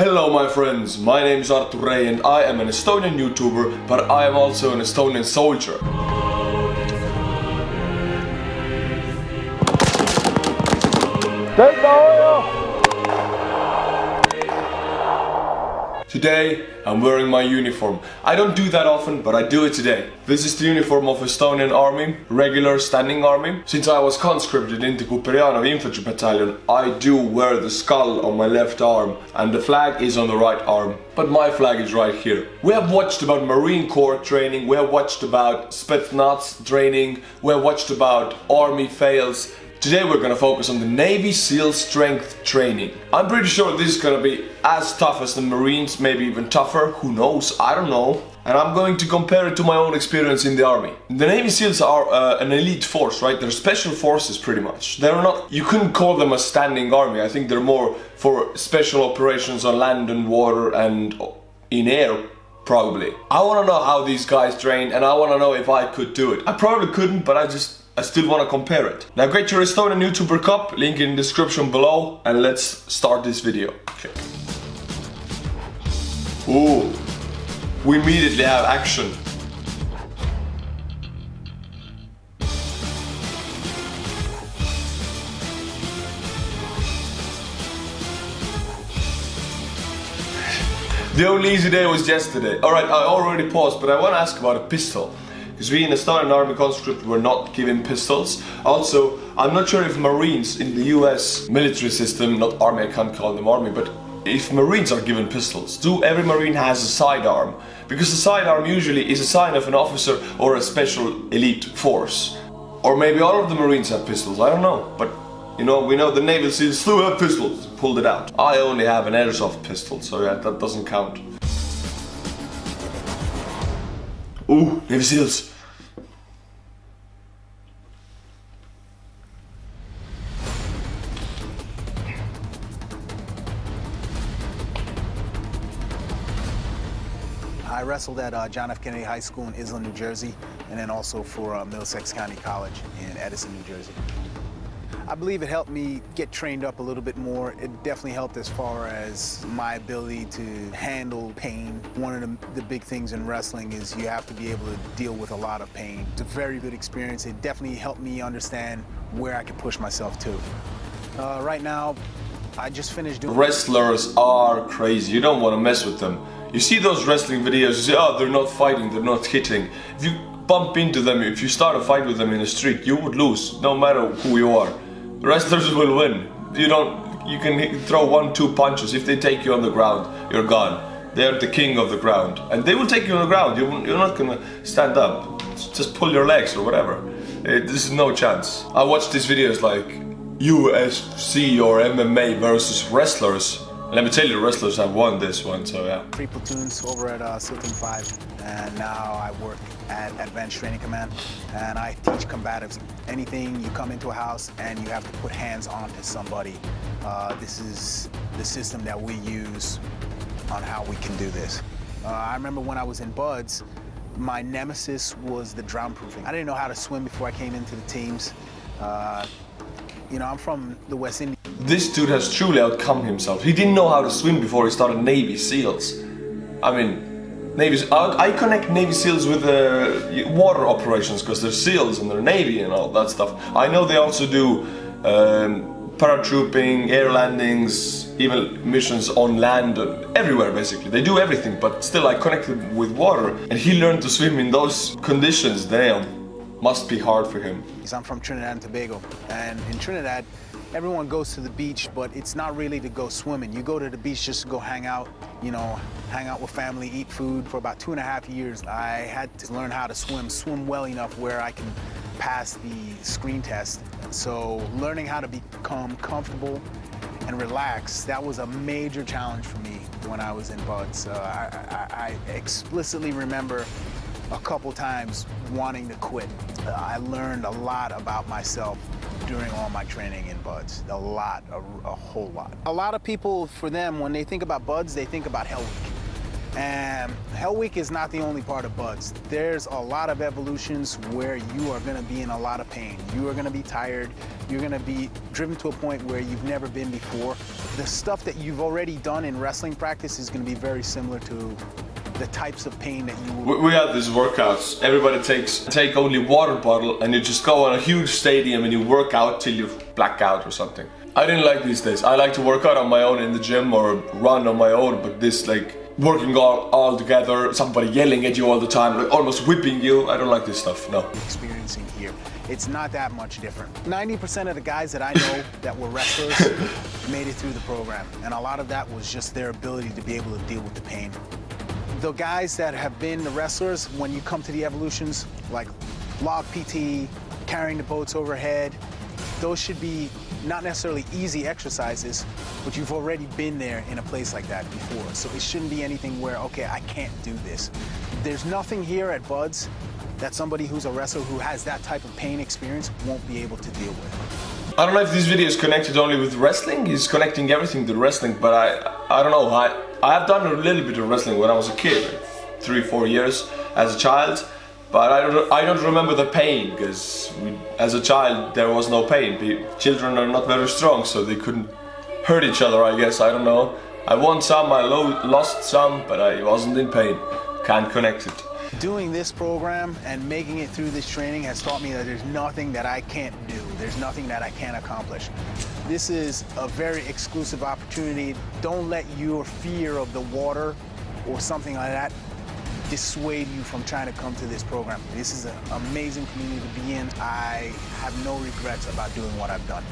Hello my friends, my name is Artur and I am an Estonian YouTuber, but I am also an Estonian soldier. Today I'm wearing my uniform. I don't do that often, but I do it today. This is the uniform of Estonian army, regular standing army. Since I was conscripted into Kuperjanov infantry battalion, I do wear the skull on my left arm and the flag is on the right arm. But my flag is right here. We have watched about Marine Corps training, we have watched about Spetsnaz training, we have watched about army fails. Today we're gonna focus on the Navy SEAL strength training. I'm pretty sure this is gonna be as tough as the Marines, maybe even tougher, who knows, I don't know. And I'm going to compare it to my own experience in the army. The Navy SEALs are an elite force, right? They're special forces pretty much. They're not, you couldn't call them a standing army. I think they're more for special operations on land and water and in air. Probably. I wanna know how these guys train and I wanna know if I could do it. I probably couldn't, but I still want to compare it. Now get your Estonian Youtuber Cup, link in the description below, and let's start this video. Okay. Ooh, we immediately have action. The only easy day was yesterday. Alright, I already paused, but I want to ask about a pistol. Because we in the Estonian Army conscript were not given pistols. Also, I'm not sure if Marines in the US military system, not army, I can't call them army, but if Marines are given pistols, do every Marine has a sidearm? Because the sidearm usually is a sign of an officer or a special elite force. Or maybe all of the Marines have pistols, I don't know. But you know, we know the Navy SEALs still have pistols, pulled it out. I only have an airsoft pistol, so yeah, that doesn't count. Ooh, Navy SEALs. I wrestled at John F. Kennedy High School in Island, New Jersey, and then also for Middlesex County College in Edison, New Jersey. I believe it helped me get trained up a little bit more. It definitely helped as far as my ability to handle pain. One of the big things in wrestling is you have to be able to deal with a lot of pain. It's a very good experience. It definitely helped me understand where I could push myself to. Right now, I just finished doing... Wrestlers are crazy. You don't want to mess with them. You see those wrestling videos, you say, oh, they're not fighting, they're not hitting. If you bump into them, if you start a fight with them in the street, you would lose, no matter who you are. Wrestlers will win. You can throw 1-2 punches. If they take you on the ground, you're gone. They're the king of the ground. And they will take you on the ground. You're not gonna stand up. Just pull your legs or whatever. This is no chance. I watched these videos like UFC or MMA versus wrestlers. Let me tell you, the wrestlers have won this one, so yeah. 3 platoons over at SEAL Team 5, and now I work at Advanced Training Command, and I teach combatives. Anything, you come into a house and you have to put hands onto somebody. This is the system that we use on how we can do this. I remember when I was in Buds, my nemesis was the drown proofing. I didn't know how to swim before I came into the teams. You know, I'm from the West Indies. This dude has truly outcome himself. He didn't know how to swim before he started Navy SEALs. I mean, I connect Navy SEALs with water operations because they're SEALs and they're Navy and all that stuff. I know they also do paratrooping, air landings, even missions on land, everywhere basically. They do everything, but still I connected with water and he learned to swim in those conditions. Damn. Must be hard for him. I'm from Trinidad and Tobago, and in Trinidad, everyone goes to the beach, but it's not really to go swimming. You go to the beach just to go hang out, you know, hang out with family, eat food. For about 2.5 years, I had to learn how to swim well enough where I can pass the screen test. So learning how to become comfortable and relaxed, that was a major challenge for me when I was in Buds. I explicitly remember a couple times wanting to quit. I learned a lot about myself during all my training in Buds. A lot, a whole lot. A lot of people, for them, when they think about Buds, they think about Hell Week. And Hell Week is not the only part of BUD/S. There's a lot of evolutions where you are gonna be in a lot of pain. You are gonna be tired. You're gonna be driven to a point where you've never been before. The stuff that you've already done in wrestling practice is gonna be very similar to the types of pain that you will. We have these workouts. Everybody take only water bottle and you just go on a huge stadium and you work out till you black out or something. I didn't like these days. I like to work out on my own in the gym or run on my own, but this like working all together, somebody yelling at you all the time, like almost whipping you. I don't like this stuff, no. Experiencing here, it's not that much different. 90% of the guys that I know that were wrestlers made it through the program, and a lot of that was just their ability to be able to deal with the pain. The guys that have been the wrestlers, when you come to the evolutions, like log PT, carrying the boats overhead, those should be not necessarily easy exercises, but you've already been there in a place like that before. So it shouldn't be anything where, okay, I can't do this. There's nothing here at BUD/S that somebody who's a wrestler who has that type of pain experience won't be able to deal with. I don't know if this video is connected only with wrestling. He's connecting everything to wrestling, but I don't know. I have done a little bit of wrestling when I was a kid, like 3-4 years as a child. But I don't remember the pain, because as a child there was no pain. Children are not very strong, so they couldn't hurt each other, I guess. I don't know. I won some, I lost some, but I wasn't in pain. Can't connect it. Doing this program and making it through this training has taught me that there's nothing that I can't do. There's nothing that I can't accomplish. This is a very exclusive opportunity. Don't let your fear of the water or something like that dissuade you from trying to come to this program. This is an amazing community to be in. I have no regrets about doing what I've done.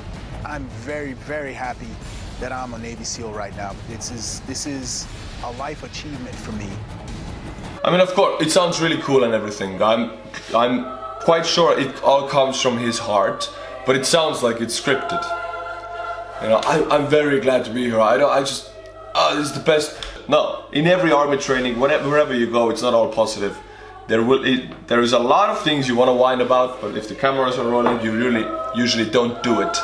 I'm very, very happy that I'm a Navy SEAL right now. This is a life achievement for me. I mean, of course, it sounds really cool and everything. I'm quite sure it all comes from his heart, but it sounds like it's scripted. You know, I'm very glad to be here. This is the best. No, in every army training, wherever you go, it's not all positive. There is a lot of things you want to whine about, but if the cameras are rolling, you really usually don't do it.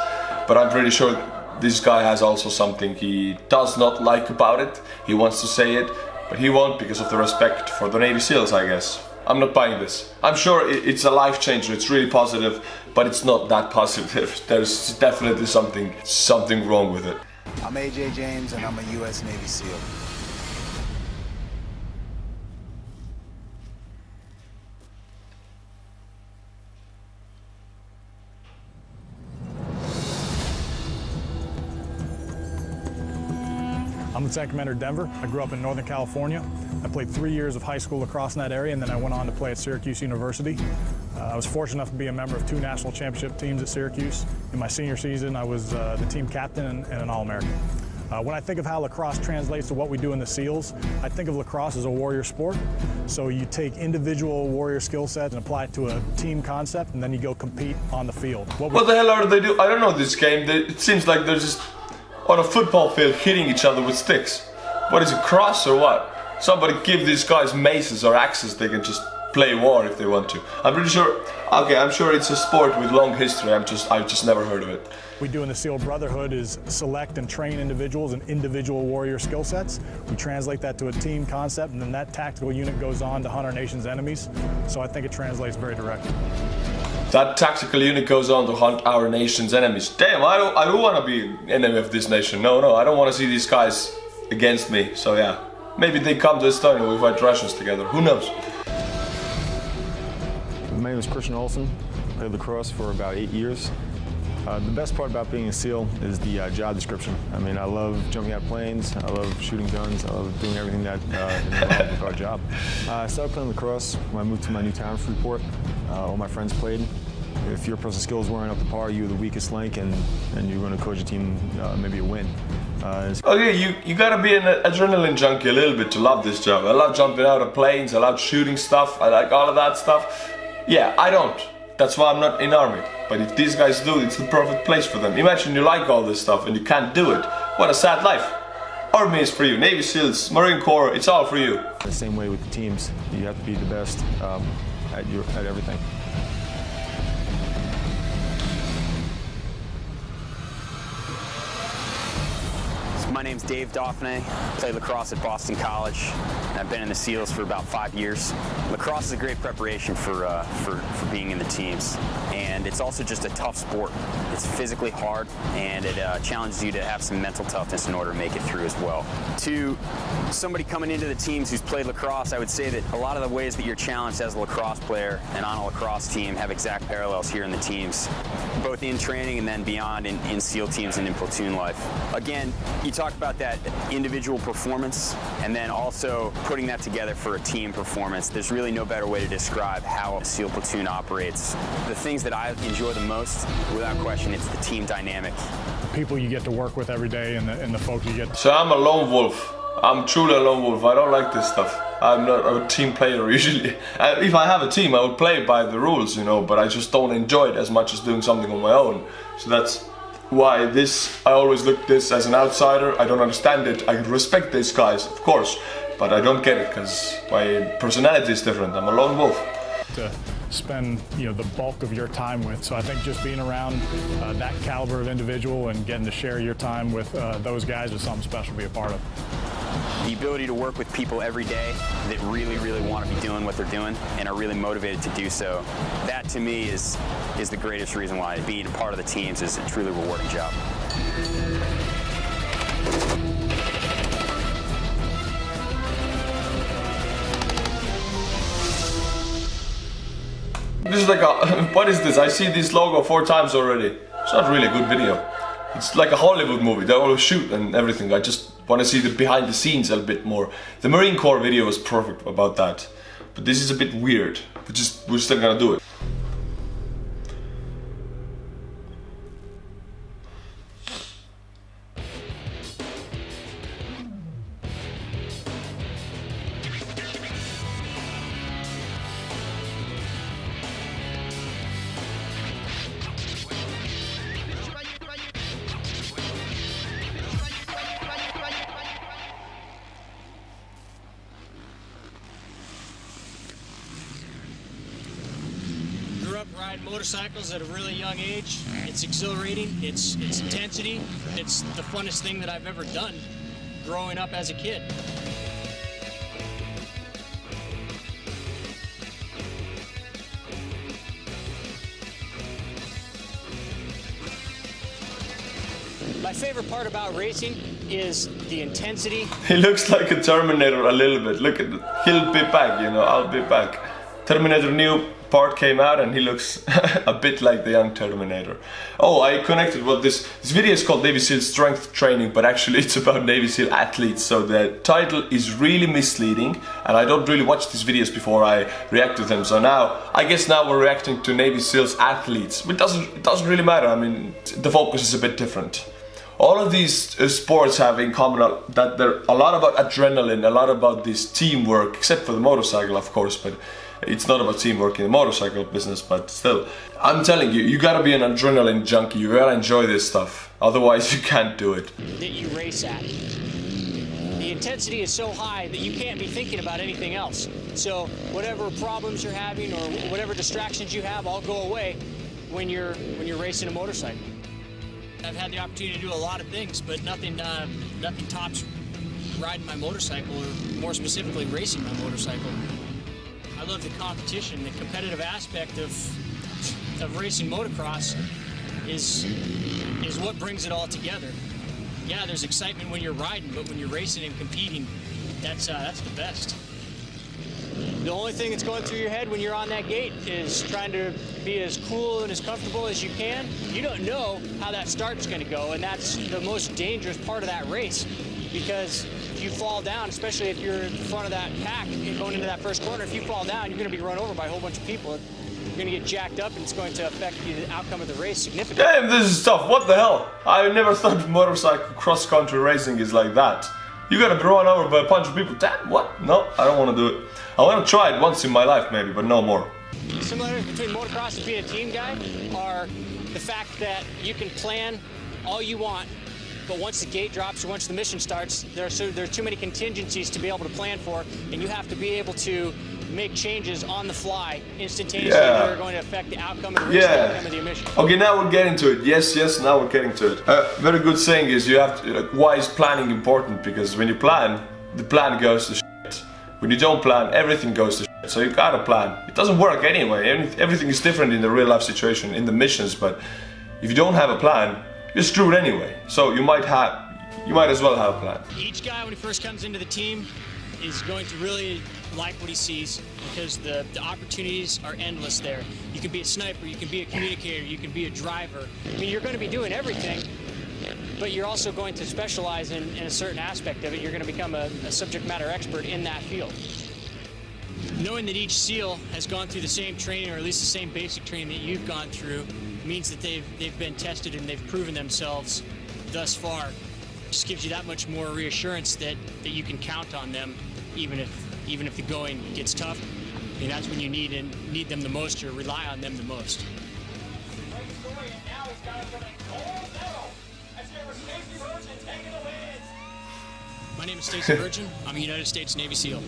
But I'm pretty sure this guy has also something he does not like about it. He wants to say it, but he won't because of the respect for the Navy SEALs, I guess. I'm not buying this. I'm sure it's a life changer, it's really positive, but it's not that positive. There's definitely something wrong with it. I'm AJ James and I'm a US Navy SEAL. I'm Lieutenant Commander Denver. I grew up in Northern California. I played 3 years of high school lacrosse in that area, and then I went on to play at Syracuse University. I was fortunate enough to be a member of 2 national championship teams at Syracuse. In my senior season, I was the team captain and an All-American. When I think of how lacrosse translates to what we do in the SEALs, I think of lacrosse as a warrior sport. So you take individual warrior skill sets and apply it to a team concept, and then you go compete on the field. What the hell are they doing? I don't know this game. It seems like they're just on a football field hitting each other with sticks. What is it, cross or what? Somebody give these guys maces or axes, they can just play war if they want to. I'm pretty sure, okay, I'm sure it's a sport with long history, I've just never heard of it. What we do in the SEAL Brotherhood is select and train individuals in individual warrior skill sets. We translate that to a team concept, and then that tactical unit goes on to hunt our nation's enemies. So I think it translates very directly. That tactical unit goes on to hunt our nation's enemies. Damn, I don't want to be an enemy of this nation. No, I don't want to see these guys against me. So yeah, maybe they come to Estonia, we fight Russians together. Who knows? My name is Christian Olsen. I played lacrosse for about 8 years. The best part about being a SEAL is the job description. I mean, I love jumping out of planes, I love shooting guns, I love doing everything that is involved with our job. I started playing lacrosse when I moved to my new town, Freeport. All my friends played. If your personal skills weren't up to par, you were the weakest link, and you're going to coach your team maybe a win. Okay, you gotta be an adrenaline junkie a little bit to love this job. I love jumping out of planes, I love shooting stuff, I like all of that stuff. Yeah, I don't. That's why I'm not in army. But if these guys do, it's the perfect place for them. Imagine you like all this stuff and you can't do it. What a sad life. Army is for you, Navy SEALs, Marine Corps, it's all for you. The same way with the teams, you have to be the best at everything. My name's Dave Dauphiné. Played lacrosse at Boston College, and I've been in the SEALs for about 5 years. Lacrosse is a great preparation for being in the teams, and it's also just a tough sport. It's physically hard, and it challenges you to have some mental toughness in order to make it through as well. To somebody coming into the teams who's played lacrosse, I would say that a lot of the ways that you're challenged as a lacrosse player and on a lacrosse team have exact parallels here in the teams, both in training and then beyond in SEAL teams and in platoon life. Again, you talk about that individual performance and then also putting that together for a team performance. There's really no better way to describe how a SEAL platoon operates. The things that I enjoy the most, without question, it's the team dynamic. People you get to work with every day and the folks you get. So I'm a lone wolf. I'm truly a lone wolf. I don't like this stuff. I'm not a team player usually. If I have a team, I would play by the rules, you know, but I just don't enjoy it as much as doing something on my own. So that's why I always look this as an outsider. I don't understand it. I respect these guys, of course, but I don't get it because my personality is different. I'm a lone wolf. To spend the bulk of your time with. So I think just being around that caliber of individual and getting to share your time with those guys is something special to be a part of. The ability to work with people every day that really, really want to be doing what they're doing and are really motivated to do so, that to me is the greatest reason why being a part of the teams is a truly rewarding job. This is like what is this? I see this logo 4 times already. It's not really a good video. It's like a Hollywood movie. They always shoot and everything. I just want to see the behind the scenes a bit more. The Marine Corps video was perfect about that. But this is a bit weird. We're still gonna do it. Riding motorcycles at a really young age. It's exhilarating, it's intensity, it's the funnest thing that I've ever done growing up as a kid. My favorite part about racing is the intensity. He looks like a Terminator a little bit. Look at it. He'll be back, you know, I'll be back. Terminator new part came out and he looks a bit like the young Terminator. Oh, I connected what this video is called Navy SEAL Strength Training, but actually it's about Navy SEAL athletes, so the title is really misleading and I don't really watch these videos before I react to them. So I guess now we're reacting to Navy SEALs athletes. It doesn't really matter. I mean, the focus is a bit different. All of these sports have in common that they're a lot about adrenaline, a lot about this teamwork, except for the motorcycle, of course, but it's not about teamwork in the motorcycle business, but still. I'm telling you, you gotta be an adrenaline junkie, you gotta enjoy this stuff, otherwise you can't do it. That you race at. The intensity is so high that you can't be thinking about anything else. So whatever problems you're having or whatever distractions you have all go away when you're racing a motorcycle. I've had the opportunity to do a lot of things, but nothing tops riding my motorcycle, or more specifically racing my motorcycle. I love the competition, the competitive aspect of racing motocross is what brings it all together. Yeah, there's excitement when you're riding, but when you're racing and competing, that's the best. The only thing that's going through your head when you're on that gate is trying to be as cool and as comfortable as you can. You don't know how that start's going to go, and that's the most dangerous part of that race, because if you fall down, especially if you're in front of that pack and going into that first corner, if you fall down, you're going to be run over by a whole bunch of people. You're going to get jacked up, and it's going to affect the outcome of the race significantly. Damn, this is tough. What the hell? I never thought motorcycle cross-country racing is like that. You gotta be run over by a bunch of people. Damn, what? No, I don't want to do it. I want to try it once in my life maybe, but no more. Similarities between motocross and being a team guy are the fact that you can plan all you want, but once the gate drops or once the mission starts, there are too many contingencies to be able to plan for, and you have to be able to make changes on the fly instantaneously that are going to affect the outcome of the race, the outcome of the emission. Okay, now we're getting to it. Yes, now we're getting to it. Very good saying is you have to, why is planning important? Because when you plan, the plan goes to shit. When you don't plan, everything goes to shit. So you gotta plan. It doesn't work anyway. Everything is different in the real life situation, in the missions, but if you don't have a plan, you're screwed anyway. So you might as well have a plan. Each guy when he first comes into the team is going to really like what he sees because the opportunities are endless there. You can be a sniper, you can be a communicator, you can be a driver. I mean, you're going to be doing everything, but you're also going to specialize in a certain aspect of it. You're going to become a subject matter expert in that field. Knowing that each SEAL has gone through the same training, or at least the same basic training that you've gone through, means that they've been tested and they've proven themselves thus far. Just gives you that much more reassurance that you can count on them, even if the going gets tough. And that's when you need them the most, or rely on them the most. My name is Stacey Virgin. I'm a United States Navy SEAL.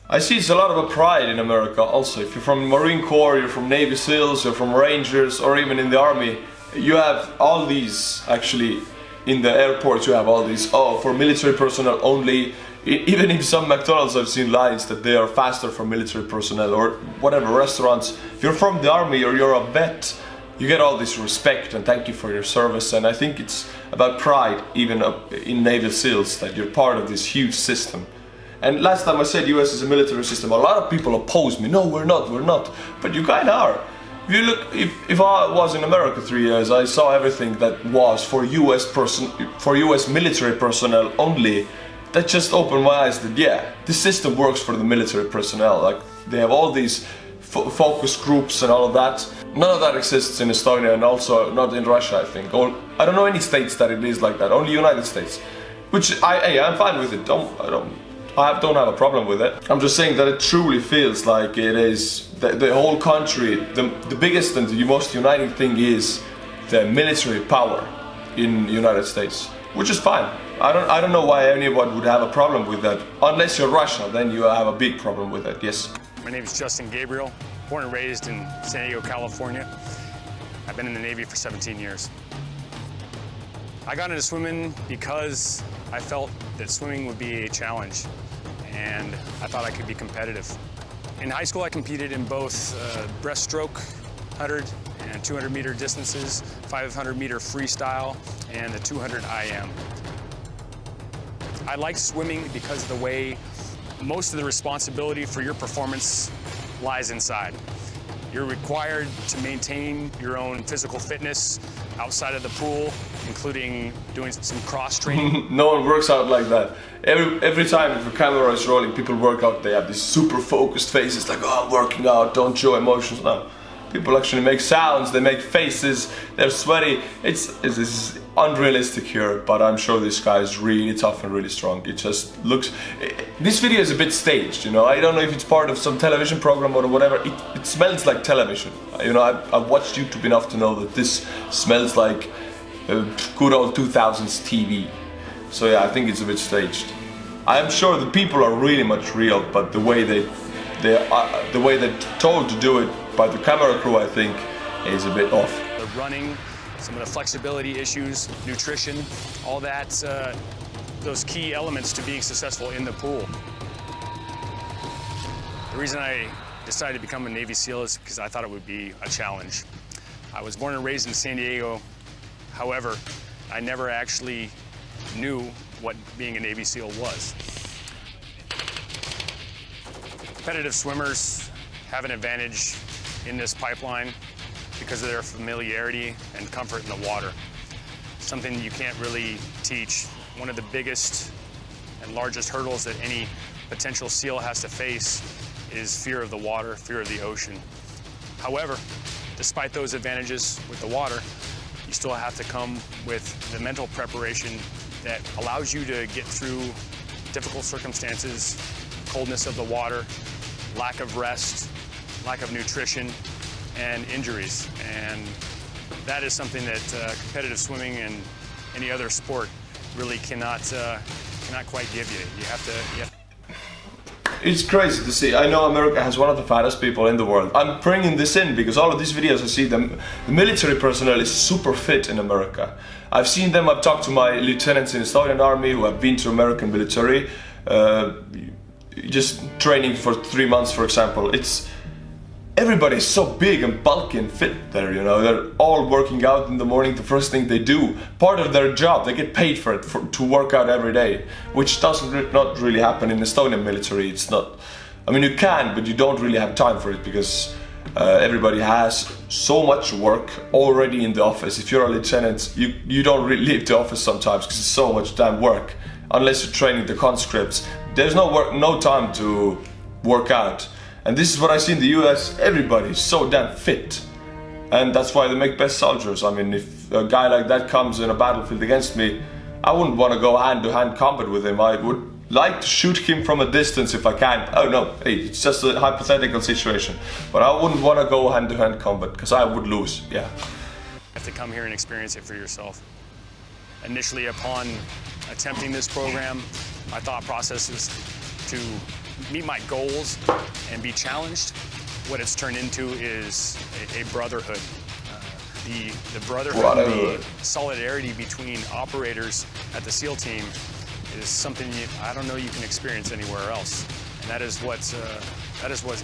I see it's a lot of a pride in America also. If you're from Marine Corps, you're from Navy SEALs, you're from Rangers, or even in the Army, you have all these actually in the airports. You have all these, for military personnel only. Even in some McDonald's I've seen lines that they are faster for military personnel, or whatever restaurants. If you're from the Army or you're a vet, you get all this respect and thank you for your service. And I think it's about pride even in Navy SEALs that you're part of this huge system. And last time I said US is a military system, a lot of people oppose me. No, we're not. But you kinda are. If you look, if I was in America 3 years, I saw everything that was for US military personnel only. That just opened my eyes that this system works for the military personnel. Like they have all these focus groups and all of that. None of that exists in Estonia, and also not in Russia, I think. Or I don't know any states that it is like that. Only United States, which I'm fine with it. I don't have a problem with it. I'm just saying that it truly feels like it is the whole country. The biggest and the most uniting thing is the military power in the United States, which is fine. I don't know why anyone would have a problem with that. Unless you're Russia, then you have a big problem with it. Yes. My name is Justin Gabriel, born and raised in San Diego, California. I've been in the Navy for 17 years. I got into swimming because I felt that swimming would be a challenge, and I thought I could be competitive. In high school, I competed in both breaststroke, 100 and 200 meter distances, 500 meter freestyle, and the 200 IM. I like swimming because of the way most of the responsibility for your performance lies inside. You're required to maintain your own physical fitness outside of the pool, including doing some cross training. No one works out like that. Every time if a camera is rolling, people work out, they have these super focused faces like, I'm working out, don't show emotions. No. People actually make sounds, they make faces, they're sweaty. It's unrealistic here, but I'm sure this guy is really tough and really strong. It just looks... This video is a bit staged, you know. I don't know if it's part of some television program or whatever. It smells like television. You know, I've watched YouTube enough to know that this smells like good old 2000s TV. So yeah, I think it's a bit staged. I am sure the people are really much real, but the way they're told to do it by the camera crew, I think, is a bit off. The running, some of the flexibility issues, nutrition, all that, those key elements to being successful in the pool. The reason I decided to become a Navy SEAL is because I thought it would be a challenge. I was born and raised in San Diego. However, I never actually knew what being a Navy SEAL was. Competitive swimmers have an advantage in this pipeline because of their familiarity and comfort in the water. Something you can't really teach. One of the biggest and largest hurdles that any potential SEAL has to face is fear of the water, fear of the ocean. However, despite those advantages with the water, you still have to come with the mental preparation that allows you to get through difficult circumstances, coldness of the water, lack of rest, lack of nutrition, and injuries. And that is something that competitive swimming and any other sport really cannot quite give you. You have to. It's crazy to see. I know America has one of the fattest people in the world. I'm bringing this in because all of these videos I see them, the military personnel is super fit in America. I've seen them, I've talked to my lieutenants in the Estonian army who have been to American military, just training for 3 months, for example. Everybody's so big and bulky and fit there, you know. They're all working out in the morning, the first thing they do. Part of their job, they get paid for it, to work out every day, which not really happen in the Estonian military. It's not, I mean, you can, but you don't really have time for it because everybody has so much work already in the office. If you're a lieutenant, you don't really leave the office sometimes because it's so much damn work. Unless you're training the conscripts, there's no time to work out. And this is what I see in the US, everybody's so damn fit. And that's why they make best soldiers. I mean, if a guy like that comes in a battlefield against me, I wouldn't want to go hand-to-hand combat with him. I would like to shoot him from a distance if I can. Oh no, hey, it's just a hypothetical situation. But I wouldn't want to go hand-to-hand combat, because I would lose, yeah. You have to come here and experience it for yourself. Initially, upon attempting this program, my thought process was to meet my goals and be challenged. What it's turned into is a brotherhood. The brotherhood, the solidarity between operators at the SEAL team is something I don't know you can experience anywhere else. And that is what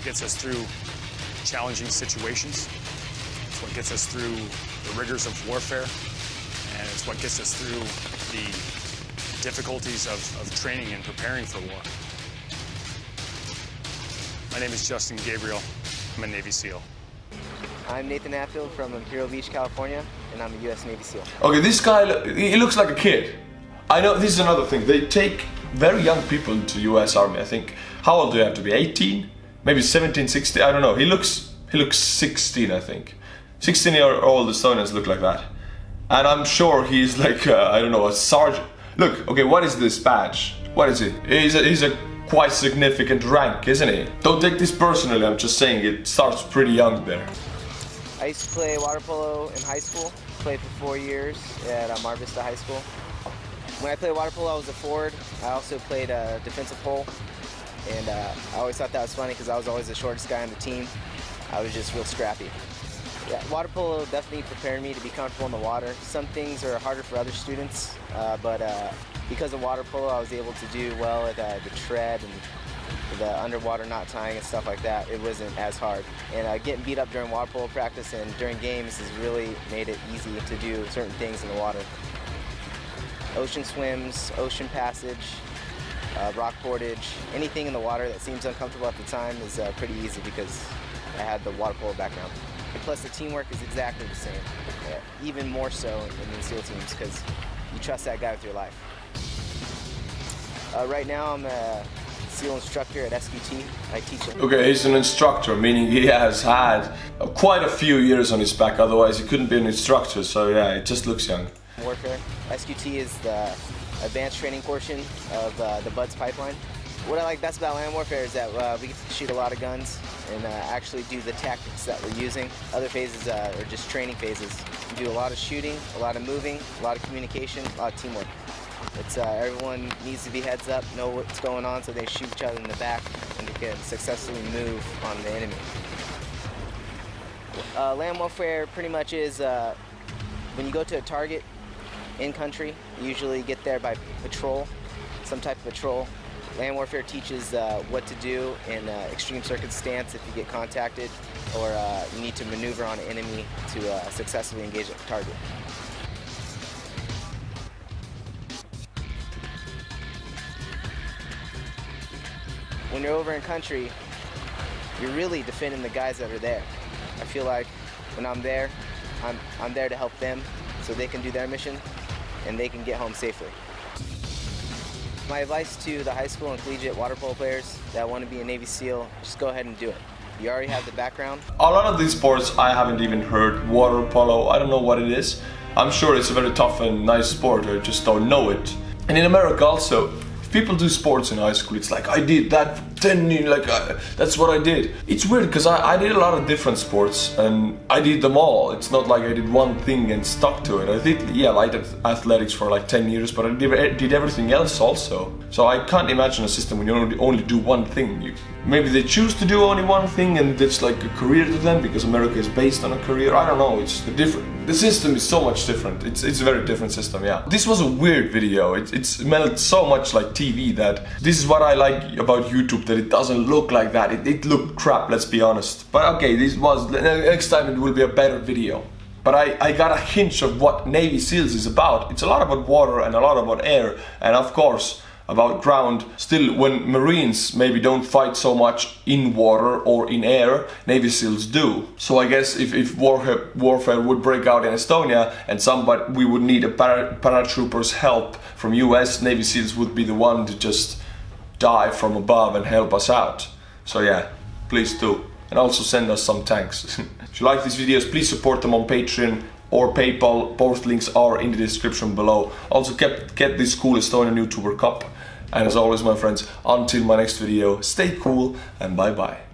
gets us through challenging situations. It's what gets us through the rigors of warfare, and it's what gets us through the difficulties of training and preparing for war. My name is Gabriel. I'm a Navy SEAL. I'm Nathan Hatfield from Imperial Beach, California, and I'm a U.S. Navy SEAL. Okay, this guy, he looks like a kid. I know, this is another thing. They take very young people into U.S. Army, I think. How old do you have to be? 18? Maybe 17, 16? I don't know. He looks 16, I think. 16-year-old Estonians look like that. And I'm sure he's like, I don't know, a sergeant. Look, okay, what is this badge? What is it? He's a quite significant rank, isn't he? Don't take this personally, I'm just saying it starts pretty young there. I used to play water polo in high school. Played for 4 years at Mar Vista High School. When I played water polo, I was a forward. I also played defensive pole. And I always thought that was funny because I was always the shortest guy on the team. I was just real scrappy. Yeah, water polo definitely prepared me to be comfortable in the water. Some things are harder for other students, but because of water polo, I was able to do well at the tread and the underwater knot tying and stuff like that. It wasn't as hard. And getting beat up during water polo practice and during games has really made it easy to do certain things in the water. Ocean swims, ocean passage, rock portage, anything in the water that seems uncomfortable at the time is pretty easy because I had the water polo background. And plus the teamwork is exactly the same, even more so in the SEAL teams because you trust that guy with your life. Right now I'm a SEAL instructor at SQT. I teach him. Okay, he's an instructor, meaning he has had quite a few years on his back, otherwise he couldn't be an instructor, so yeah, it just looks young. Warfare. SQT is the advanced training portion of the BUDS pipeline. What I like best about land warfare is that we get to shoot a lot of guns and actually do the tactics that we're using. Other phases are just training phases. We do a lot of shooting, a lot of moving, a lot of communication, a lot of teamwork. It's everyone needs to be heads up, know what's going on so they shoot each other in the back and they can successfully move on the enemy. Land warfare pretty much is when you go to a target in country, you usually get there by patrol, some type of patrol. Land warfare teaches what to do in extreme circumstance if you get contacted or you need to maneuver on an enemy to successfully engage a target. When you're over in country, you're really defending the guys that are there. I feel like when I'm there, I'm there to help them so they can do their mission and they can get home safely. My advice to the high school and collegiate water polo players that want to be a Navy SEAL, just go ahead and do it. You already have the background. A lot of these sports I haven't even heard. Water polo, I don't know what it is. I'm sure it's a very tough and nice sport, I just don't know it. And in America also, if people do sports in high school, it's like, I did that 10 like that's what I did. It's weird because I did a lot of different sports and I did them all. It's not like I did one thing and stuck to it. I did, yeah, I did athletics for like 10 years, but I did everything else also. So I can't imagine a system when you only do one thing. Maybe they choose to do only one thing and it's like a career to them because America is based on a career. I don't know, it's different. The system is so much different. It's a very different system, yeah. This was a weird video. It smelled so much like TV that this is what I like about YouTube, that it doesn't look like that. It looked crap, let's be honest. But okay, next time it will be a better video. But I got a hint of what Navy SEALs is about. It's a lot about water and a lot about air, and of course about ground. Still, when Marines maybe don't fight so much in water or in air, Navy SEALs do. So I guess if warfare would break out in Estonia and we would need a paratroopers help from US, Navy SEALs would be the one to just dive from above and help us out. So yeah, please do. And also send us some tanks. If you like these videos, please support them on Patreon or PayPal. Both links are in the description below. Also get this cool Estonian Youtuber Cup. And as always, my friends, until my next video, stay cool and bye bye.